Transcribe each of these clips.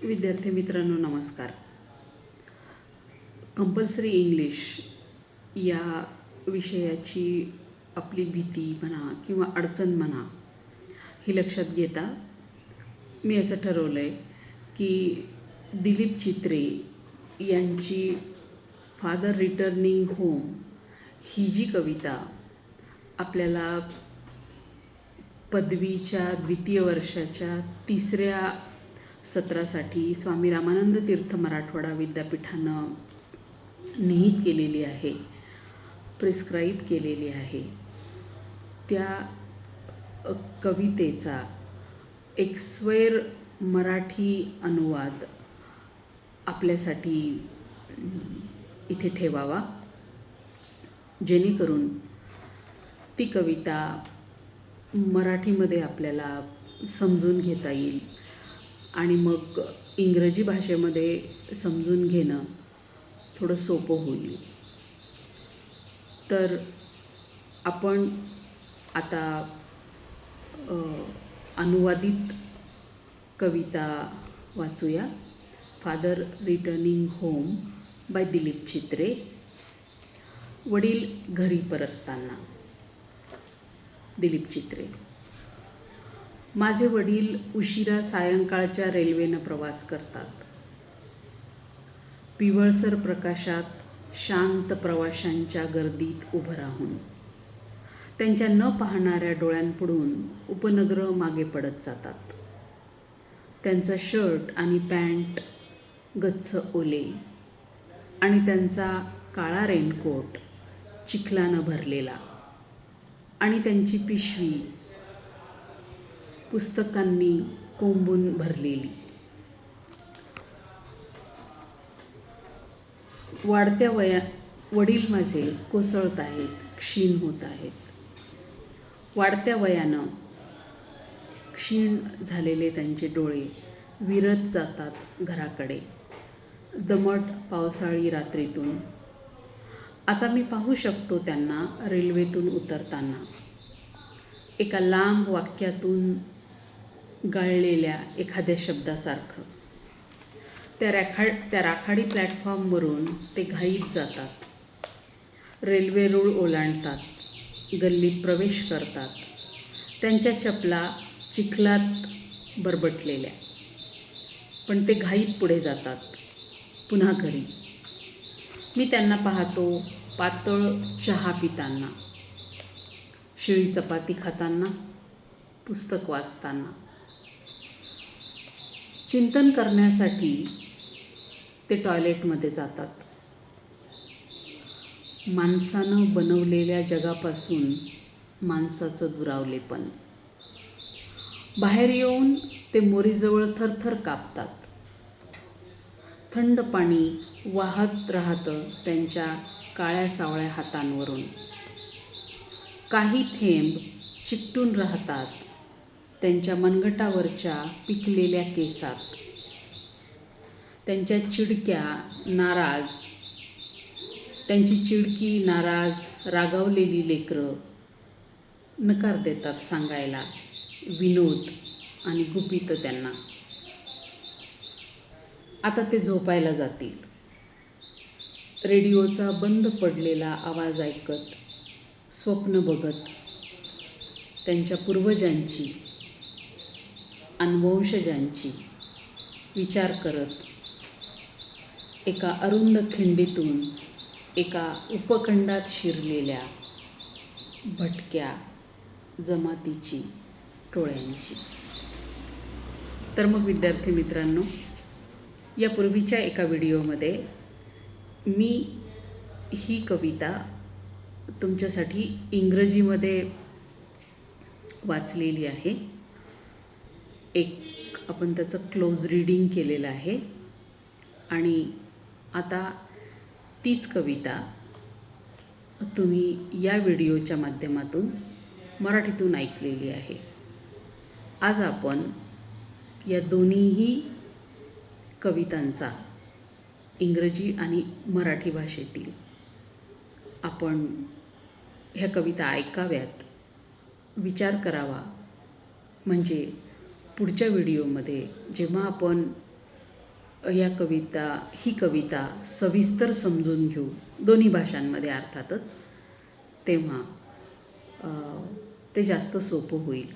विद्यार्थी मित्रांनो नमस्कार. कंपल्सरी इंग्लिश या विषयाची आपली भीती म्हणा किंवा अडचण म्हणा ही लक्षात घेता मी असं ठरवलं आहे की दिलीप चित्रे यांची फादर रिटर्निंग होम ही जी कविता आपल्याला पदवीच्या द्वितीय वर्षाच्या तिसऱ्या सत्रासाठी स्वामी रामानंद तीर्थ मराठवाडा विद्यापीठानं निहित केलेली आहे, प्रिस्क्राईब केलेली आहे, त्या कवितेचा एक स्वैर मराठी अनुवाद आपल्यासाठी इथे ठेवावा, जेणेकरून ती कविता मराठीमध्ये आपल्याला समजून घेता येईल आणि मग इंग्रजी भाषेमध्ये समजून घेणं थोडं सोपं होईल. तर आपण आता अनुवादित कविता वाचूया. Father returning home by Dilip Chitre. वडील घरी परतताना. दिलीप चित्रे. माझे वडील उशिरा सायंकाळच्या रेल्वेनं प्रवास करतात. पिवळसर प्रकाशात शांत प्रवाशांच्या गर्दीत उभं राहून त्यांच्या न पाहणाऱ्या डोळ्यांपुढून उपनगरं मागे पडत जातात. त्यांचा शर्ट आणि पॅन्ट गच्च ओले आणि त्यांचा काळा रेनकोट चिखलानं भरलेला आणि त्यांची पिशवी पुस्तकांनी कोंबून भरलेली. वाढत्या वडील माझे कोसळत आहेत, क्षीण होत आहेत. वाढत्या वयानं क्षीण झालेले त्यांचे डोळे विरत जातात घराकडे दमट पावसाळी रात्रीतून. आता मी पाहू शकतो त्यांना रेल्वेतून उतरताना, एका लांब वाक्यातून गाळलेल्या एखाद्या शब्दासारखं. त्या राखाडी प्लॅटफॉर्मवरून ते घाईत जातात, रेल्वे रूळ ओलांडतात, गल्लीत प्रवेश करतात. त्यांच्या चपला चिखलात बरबटलेल्या, पण ते घाईत पुढे जातात, पुन्हा घरी. मी त्यांना पाहतो पातळ चहा पिताना, शिळी चपाती खाताना, पुस्तक वाचताना. चिंतन करण्यासाठी ते टॉयलेटमध्ये जातात. माणसानं बनवलेल्या जगापासून माणसाचं दुरावलेपण. बाहेर येऊन ते मोरीजवळ थरथर कापतात. थंड पाणी वाहत राहतं त्यांच्या काळ्या सावळ्या हातांवरून. काही थेंब चिकटून राहतात त्यांच्या मनगटावरच्या पिकलेल्या केसात. त्यांची चिडकी नाराज रागावलेली लेकरं नकार देतात सांगायला विनोद आणि गुपित त्यांना. आता ते झोपायला जातील. रेडिओचा बंद पडलेला आवाज ऐकत, स्वप्न बघत, त्यांच्या पूर्वजांची आणि वंशजांची विचार करत, एका अरुंद खिंडीतून एका उपखंडात शिरलेल्या भटक्या जमातीची, टोळ्यांची. तर मग विद्यार्थी मित्रांनो, यापूर्वीच्या एका व्हिडिओमध्ये मी ही कविता तुमच्यासाठी इंग्रजीमध्ये वाचलेली आहे. एक आपण त्याचं क्लोज रीडिंग केलेलं आहे आणि आता तीच कविता तुम्ही या व्हिडिओच्या माध्यमातून मराठीतून ऐकलेली आहे. आज आपण या दोन्हीही कवितांचा इंग्रजी आणि मराठी भाषेतील आपण ह्या कविता ऐकाव्यात, विचार करावा. म्हणजे पुढच्या व्हिडिओमध्ये जेव्हा आपण ही कविता सविस्तर समजून घेऊ, दोन्ही भाषांमध्ये अर्थातच, तेव्हा ते जास्त सोपं होईल.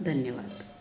धन्यवाद.